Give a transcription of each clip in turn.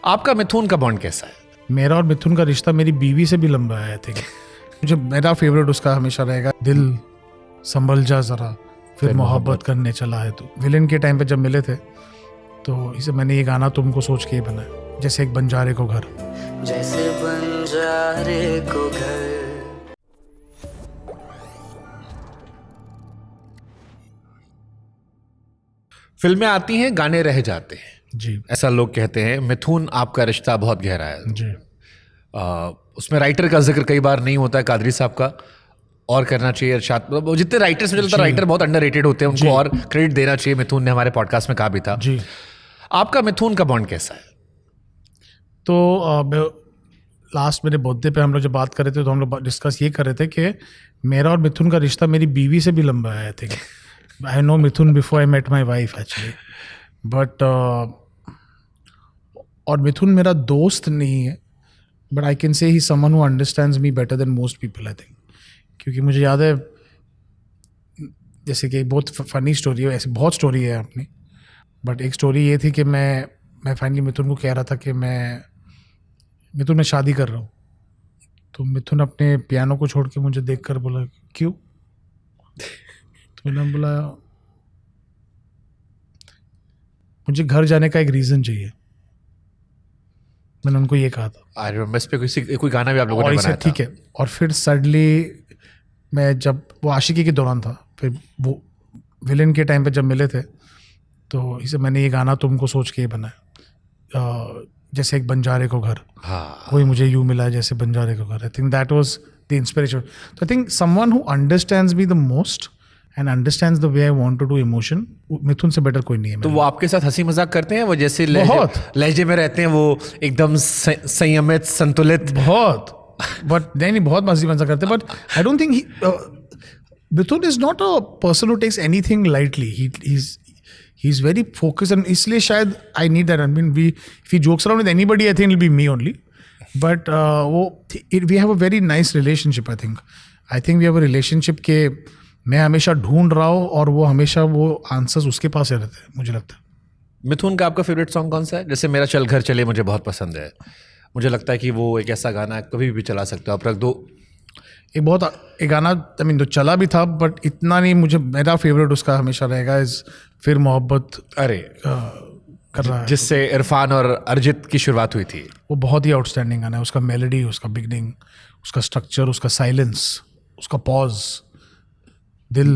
आपका मिथुन का बॉन्ड कैसा है? मेरा और मिथुन का रिश्ता मेरी बीवी से भी लंबा है। आई थिंक मुझे मेरा फेवरेट उसका हमेशा रहेगा, दिल संभल जा जरा फिर मोहब्बत करने चला है तू। विलेन के टाइम पे जब मिले थे तो इसे मैंने ये गाना तुमको सोच के ही बनाया, जैसे एक बंजारे को घर। जैसे बंजारे को घर। फिल्में आती हैं, गाने रह जाते हैं जी ऐसा लोग कहते हैं। मिथुन आपका रिश्ता बहुत गहरा है जी। उसमें राइटर का जिक्र कई बार नहीं होता है, कादरी साहब का, और करना चाहिए। अरशाद, मतलब जितने राइटर्स में चलता है, राइटर बहुत अंडररेटेड होते हैं, उनको और क्रेडिट देना चाहिए। मिथुन ने हमारे पॉडकास्ट में कहा भी था जी। आपका मिथुन का बॉन्ड कैसा है? तो लास्ट मेरे बर्थडे पे हम लोग जब बात कर रहे थे तो हम लोग डिस्कस ये कर रहे थे कि मेरा और मिथुन का रिश्ता मेरी बीवी से भी लंबा है। I think I know Mithun before I met my wife actually, but और मिथुन मेरा दोस्त नहीं है, but I can say he someone who understands me better than most people. I think क्योंकि मुझे याद है, जैसे कि बहुत फनी स्टोरी है, ऐसी बहुत स्टोरी है अपनी, बट एक स्टोरी ये थी कि मैं फाइनली मिथुन को कह रहा था कि मैं शादी कर रहा हूँ। तो मिथुन अपने पियानो को छोड़ के मुझे देख कर बोला क्यों? तो मैंने बोला मुझे घर जाने का एक रीज़न चाहिए। मैंने उनको ये कहा था। आई रिमेंबर इस पे कोई गाना भी आप लोगों ने बनाया था। ठीक है। और फिर सडनली मैं, जब वो आशिकी के दौरान था, फिर वो विलेन के टाइम पे जब मिले थे तो इसे मैंने ये गाना तुमको सोच के ही बनाया, जैसे एक बंजारे को घर। हाँ, कोई मुझे यूं मिला है जैसे बंजारे को घर। I think that was the inspiration. तो I think someone who understands me the most and understands the way I want to do emotion, Mithun से बेटर कोई नहीं है। तो वो आपके साथ हंसी मजाक करते हैं, वो जैसे बहुत लहजे में रहते हैं, वो एकदम संयमित, संतुलित। बहुत बट नहीं बहुत मस्ती मजा करते, but I don't think Mithun is not a person who takes anything lightly. He is very focused, and इसलिए शायद I need that. I mean if he jokes around with anybody I think it will be me only, but we have a very nice relationship. I think we have a relationship के मैं हमेशा ढूंढ रहा हूँ और वो हमेशा वो आंसर्स उसके पास ही रहते हैं, मुझे लगता है। मिथुन का आपका फेवरेट सॉन्ग कौन सा है? जैसे मेरा चल घर चले मुझे बहुत पसंद है। मुझे लगता है कि वो एक ऐसा गाना है, कभी भी चला सकते हो आप, रख दो। एक गाना आई मीन तो चला भी था, बट इतना नहीं। मुझे मेरा फेवरेट उसका हमेशा रहेगा इस फिर मोहब्बत अरे कर रहा है, जिससे इरफान और अरिजीत की शुरुआत हुई थी। वो बहुत ही आउटस्टैंडिंग गाना है। उसका मेलोडी, उसका बिगनिंग, उसका स्ट्रक्चर, उसका साइलेंस, उसका पॉज, दिल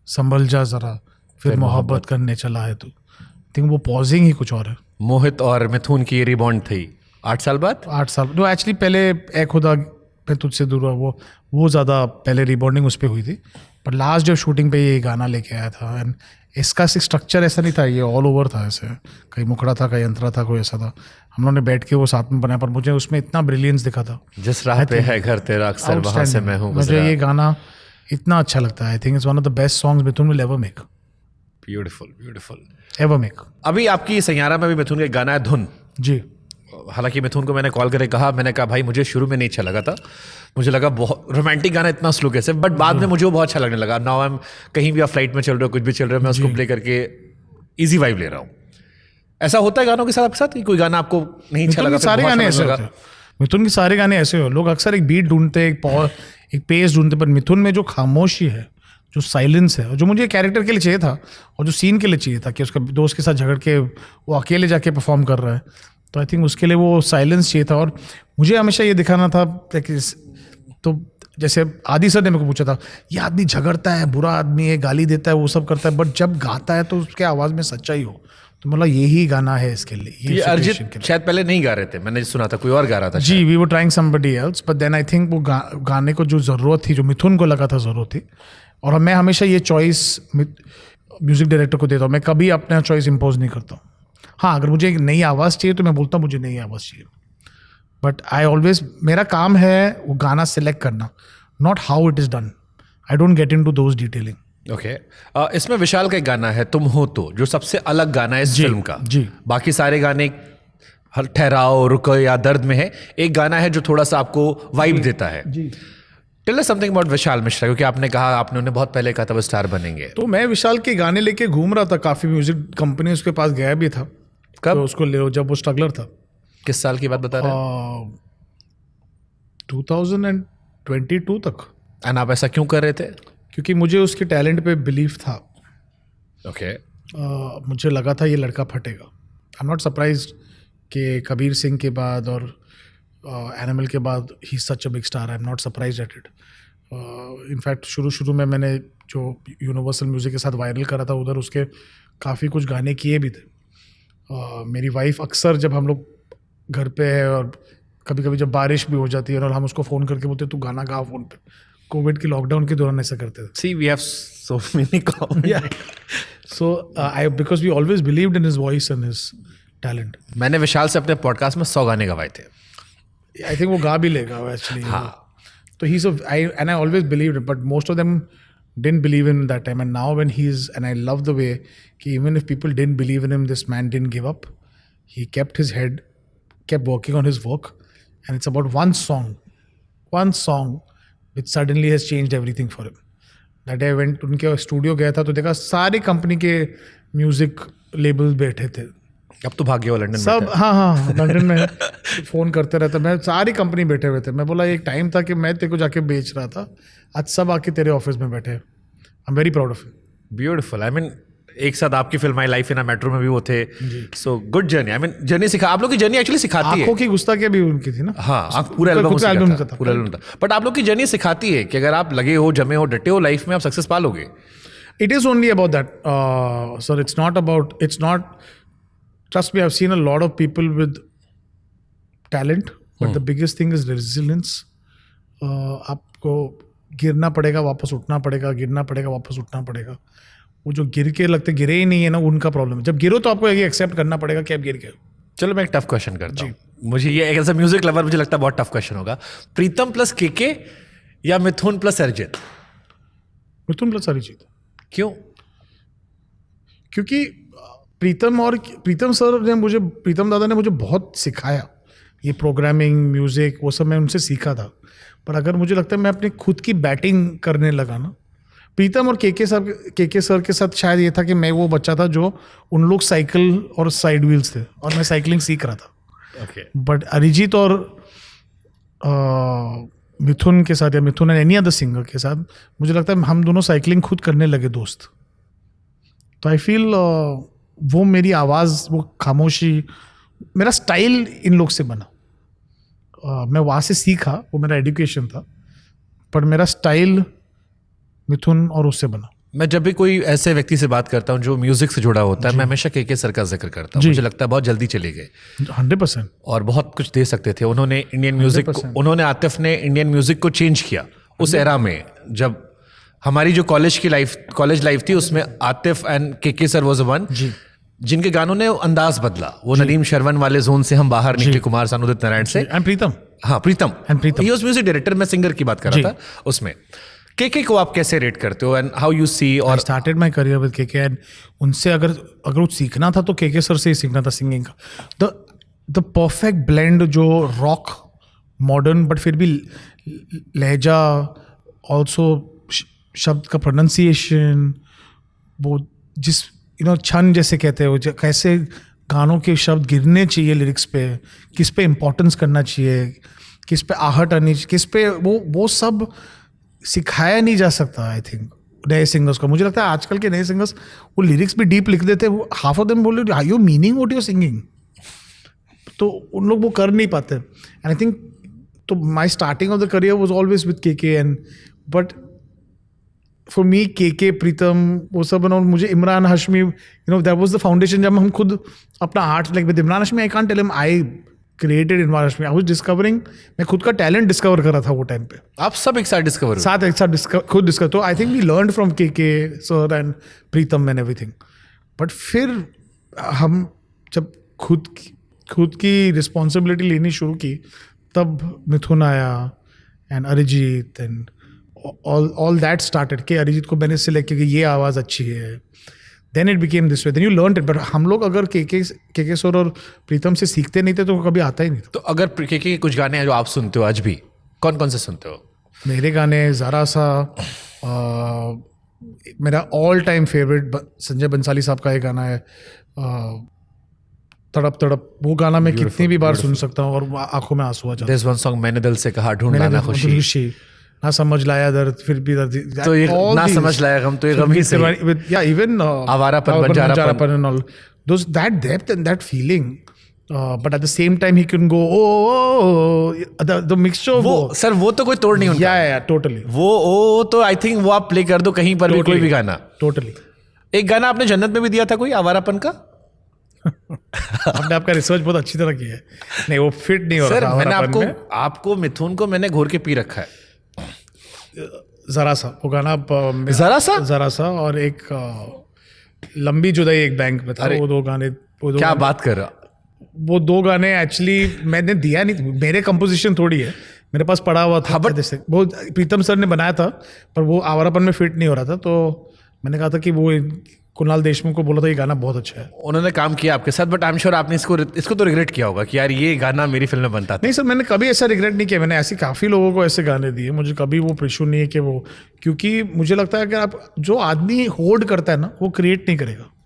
संभल जा जरा फिर मोहब्बत करने चला है तू। थिंक वो पॉजिंग ही कुछ और है। मोहित और मिथुन की रिबॉन्ड थी 8 साल बाद। 8 साल नो एक्चुअली पहले ए खुदा मैं तुझसे दूर हुआ, वो ज़्यादा पहले रिबॉन्डिंग उस पर हुई थी, पर लास्ट जब शूटिंग पे ये गाना लेके आया था। एंड इसका स्ट्रक्चर ऐसा नहीं था, ये ऑल ओवर था, ऐसे कहीं मुखड़ा था, कहीं अंतरा था, कोई ऐसा था। हम लोगों ने बैठ के वो साथ में बनाया, पर मुझे उसमें इतना ब्रिलियंस दिखा था। जिस राह पे है घर तेरा अक्सर वहां से मैं हूं गुजरा। मुझे ये गाना इतना अच्छा लगता है। I think it's one of the best songs Mithun will ever make. Beautiful beautiful ever make. अभी आपकी सैयारा में भी मिथुन का एक गाना है धुन। जी। हालांकि मिथुन को मैंने कॉल करके कहा, मैंने कहा भाई मुझे शुरू में नहीं अच्छा लगा था, मुझे लगा बहुत रोमांटिक गाना, इतना स्लो कैसे, बट बाद में मुझे वो बहुत अच्छा लगने लगा। नाउ आई एम कहीं भी आप फ्लाइट में चल रहे हो, कुछ भी चल रहे हो, मैं उसको प्ले करके इजी वाइब ले रहा हूँ। ऐसा होता है गानों के साथ आपके साथ कि कोई गाना आपको नहीं अच्छा लगा? सारे गाने ऐसे होते हैं। मिथुन के सारे गाने ऐसे हो, लोग अक्सर एक बीट ढूंढते हैं, एक पेस ढूंढते, पर मिथुन में जो खामोशी है, जो साइलेंस है, जो मुझे कैरेक्टर के लिए चाहिए था और जो सीन के लिए चाहिए था कि उसका दोस्त के साथ झगड़ के वो अकेले जाके परफॉर्म कर रहा है, तो आई थिंक उसके लिए वो साइलेंस चाहिए था। और मुझे हमेशा ये दिखाना था कि तो जैसे आदि सर ने मेरे को पूछा था, ये आदमी झगड़ता है, बुरा आदमी है, गाली देता है, वो सब करता है, बट जब गाता है तो उसके आवाज़ में सच्चाई हो, तो मतलब यही गाना है इसके लिए। ये अरिजीत शायद पहले नहीं गा रहे थे, मैंने सुना था कोई और गा रहा था। जी, we were trying somebody else, but then I think वो गाने को जो ज़रूरत थी, जो मिथुन को लगा था ज़रूरत थी, और मैं हमेशा ये चॉइस म्यूज़िक डायरेक्टर को देता हूँ। मैं कभी अपना चॉइस इम्पोज नहीं करता हूँ। हाँ, अगर मुझे एक नई आवाज़ चाहिए तो मैं बोलता हूँ मुझे नई आवाज़ चाहिए, बट आई ऑलवेज, मेरा काम है वो गाना सेलेक्ट करना, not how it is done. I don't get into those detailing. Okay, इसमें विशाल का एक गाना है तुम हो तो, जो सबसे अलग गाना है इस फिल्म का। जी। बाकी सारे गाने हर ठहराओ, रुको या दर्द में है, एक गाना है जो थोड़ा सा आपको वाइब देता है। जी। Tell us something about Vishal Mishra, क्योंकि आपने कहा, आपने उन्हें बहुत पहले कहा था वो स्टार बनेंगे। तो मैं विशाल के गाने लेके घूम रहा था, काफ़ी म्यूज़िक कंपनी उसके पास गया भी था। कब? तो उसको ले, जब वो स्ट्रगलर था, किस साल की बात बता रहे हैं? 2022 तक, एंड आप ऐसा क्यों कर रहे थे? क्योंकि मुझे उसके टैलेंट पे बिलीव था। ओके मुझे लगा था ये लड़का फटेगा। आई एम नॉट सरप्राइज्ड कि कबीर सिंह के बाद और एनिमल के बाद ही such a big star. I am not surprised at it. In fact शुरू में मैंने जो यूनिवर्सल म्यूज़िक के साथ वायरल करा था उधर उसके काफ़ी कुछ गाने किए भी थे। मेरी वाइफ अक्सर जब हम लोग घर पे है और कभी कभी जब बारिश भी हो जाती है और हम उसको फ़ोन करके बोलते तू गाना गा फ़ोन पे, कोविड की लॉकडाउन के दौरान ऐसा करते थे। See we have so many common. So I because we always believed in his voice and his talent. मैंने विशाल से अपने पॉडकास्ट में 100 गाने गवाए थे। आई थिंक वो गा भी लेगा एक्चुअली। हाँ, तो ही I always believed, but most of them didn't believe in that time, and now when and I love the way even if people didn't believe in him, this man didn't give up. He kept his head, kept working on his work, and it's about one song which suddenly has changed everything for him. That day I went उनके studio गया था तो देखा सारी company के music label बैठे थे। अब तो भाग्य हो लंदन सब, हाँ लंदन में फ़ोन करते रहता, मैं सारी कंपनी बैठे हुए थे। मैं बोला एक टाइम था कि मैं तेरे को जाके बेच रहा था, आज सब आके तेरे ऑफिस में बैठे। I am very proud of you. Beautiful. I mean एक साथ आपकी film my life in a metro में भी वो थे। So good journey. I mean journey सिखा, आप लोग की जर्नी एक्चुअली सिखाती है। आंखों की गुस्ताखी भी उनकी थी ना। हाँ, आप पूरा एल्बम का था, पूरा एल्बम था। बट आप लोग की जर्नी सिखाती है कि अगर आप लगे हो, जमे हो, डटे हो, लाइफ में आप success पालोगे। It is only about that, sir. It's not. Trust me, I've seen a lot of people with talent, but the biggest thing is resilience. आपको गिरना पड़ेगा, वापस उठना पड़ेगा, गिरना पड़ेगा, वापस उठना पड़ेगा। वो जो गिर के लगते गिरे ही नहीं है ना, उनका प्रॉब्लम है। जब गिरो तो आपको ये एक्सेप्ट करना पड़ेगा कि आप गिर गए। चलो मैं एक टफ क्वेश्चन करता हूँ। मुझे ये एज अ म्यूजिक लवर मुझे लगता है बहुत टफ क्वेश्चन होगा। प्रीतम प्लस केके या मिथुन प्लस अरिजीत? मिथुन प्लस अरिजीत। क्यों? क्योंकि प्रीतम दादा ने मुझे बहुत सिखाया। ये प्रोग्रामिंग, म्यूज़िक, वो सब मैं उनसे सीखा था। पर अगर मुझे लगता है मैं अपनी खुद की बैटिंग करने लगा ना, प्रीतम और केके सर के साथ शायद ये था कि मैं वो बच्चा था जो उन लोग साइकिल और साइड व्हील्स थे और मैं साइकिलिंग सीख रहा था। ओके। बट अरिजीत और मिथुन के साथ या मिथुन एंड एनी अदर सिंगर के साथ मुझे लगता है हम दोनों साइकिलिंग खुद करने लगे दोस्त। तो आई फील वो मेरी आवाज़, वो खामोशी, मेरा स्टाइल इन लोग से बना। मैं वहाँ से सीखा, वो मेरा एजुकेशन था, पर मेरा स्टाइल मिथुन और उससे बना। मैं जब भी कोई ऐसे व्यक्ति से बात करता हूँ जो म्यूजिक से जुड़ा होता है, मैं हमेशा केके सर का जिक्र करता हूँ। मुझे लगता है बहुत जल्दी चले गए 100%, और बहुत कुछ दे सकते थे। उन्होंने इंडियन म्यूजिक, उन्होंने आतिफ ने इंडियन म्यूजिक को चेंज किया उस एरा में। जब हमारी जो कॉलेज लाइफ थी उसमें Atif and KK sir was one जिनके गानों ने अंदाज बदला। वो नदीम शरवन वाले जोन से हम बाहर निकले, कुमार सानू, उदित नारायण से। एंड प्रीतम, हाँ प्रीतम, ही वाज म्यूजिक डायरेक्टर, मैं सिंगर की बात कर रहा था उसमें। केके को आप कैसे रेट करते हो एंड हाउ यू सी? और started my career with KK and उनसे अगर वो सीखना था तो केके सर से ही सीखना था सिंगिंग का। द परफेक्ट ब्लेंड, जो रॉक मॉडर्न बट फिर भी लहजा, ऑल्सो शब्द का प्रोनाउंसिएशन, वो जिस छन जैसे कहते हो, कैसे गानों के शब्द गिरने चाहिए लिरिक्स पे, किस पे इम्पोर्टेंस करना चाहिए, किस पे आहट आनी चाहिए, किस पे वो सब सिखाया नहीं जा सकता। आई थिंक नए सिंगर्स को, मुझे लगता है आजकल के नए सिंगर्स वो लिरिक्स भी डीप लिख देते हैं। हाफ ऑफ देम बोल रहे are you meaning what you are singing, तो उन लोग वो कर नहीं पाते। एंड आई थिंक तो my starting of the career was always with KK and but for me KK, Pritam, वो सब और मुझे Imran Hashmi, that was the foundation. जब हम खुद अपना art like with Imran Hashmi, I can't tell him I created Imran Hashmi, I was discovering, मैं खुद का टैलेंट डिस्कवर कर रहा था वो टाइम पे। आप सब एक साथ डिस्कवर खुद डिस्कवर, तो I think we learn from KK sir and Pritam and everything. But फिर हम जब खुद की रिस्पॉन्सिबिलिटी लेनी शुरू की, तब मिथुन आया and Arijit and all that started कि अरिजीत को मैंने सिलेक्ट किया कि ये आवाज़ अच्छी है, then it became this way, then you learned it। but हम लोग अगर केके सर और प्रीतम से सीखते नहीं थे तो कभी आता ही नहीं था। तो अगर केके के कुछ गाने हैं जो आप सुनते हो आज भी, कौन कौन से सुनते हो? मेरे गाने ज़रा सा, मेरा all time favourite Sanjay Bhansali साहब का एक गाना है, तड़प तड़प, वो गाना मैं कितनी भी बार सुन सकता हूँ और आंखों में आंसू आ जाते There's one song मैंने दिल से कहा ढूंढ हैं। लाना खुशी, खुशी ना समझ लाया दर्द फिर भी दर्द, तो ये all ना these- समझ लाया गम, तो ये गम ही सही। yeah, even Awarapan, Banjarapan and all those, that depth and that feeling, but at the same time he can go the mixture of वो सर वो तो कोई तोड़ नहीं उनका, yeah totally वो तो आई थिंक वो आप प्ले कर दो कहीं पर भी, कोई भी गाना। totally एक गाना आपने जन्नत में भी दिया था कोई आवारापन का। आपने आपका रिसर्च बहुत अच्छी तरह किया है। नहीं वो फिट नहीं हो सर रहा था मैंने आवारापन में। आपको मिथुन को मैंने घोर के पी रखा है। जरा सा वो गाना जरा सा और एक लंबी जुदाई एक बैंक में था, वो दो गाने क्या बात कर रहा। वो दो गाने एक्चुअली मैंने दिया नहीं, मेरे कंपोजिशन थोड़ी है, मेरे पास पड़ा हुआ था, जैसे वो प्रीतम सर ने बनाया था पर वो आवारापन में फिट नहीं हो रहा था, तो मैंने कहा था कि वो कुणाल देशमुख को बोला था ये गाना बहुत अच्छा है। उन्होंने काम किया आपके साथ, बट आई एम श्योर आपने इसको तो रिग्रेट किया होगा कि यार ये गाना मेरी फिल्म में बनता था। नहीं सर, मैंने कभी ऐसा रिग्रेट नहीं किया, मैंने ऐसे काफ़ी लोगों को ऐसे गाने दिए, मुझे कभी वो इशू नहीं है कि वो, क्योंकि मुझे लगता है कि आप जो आदमी होल्ड करता है ना वो क्रिएट नहीं करेगा।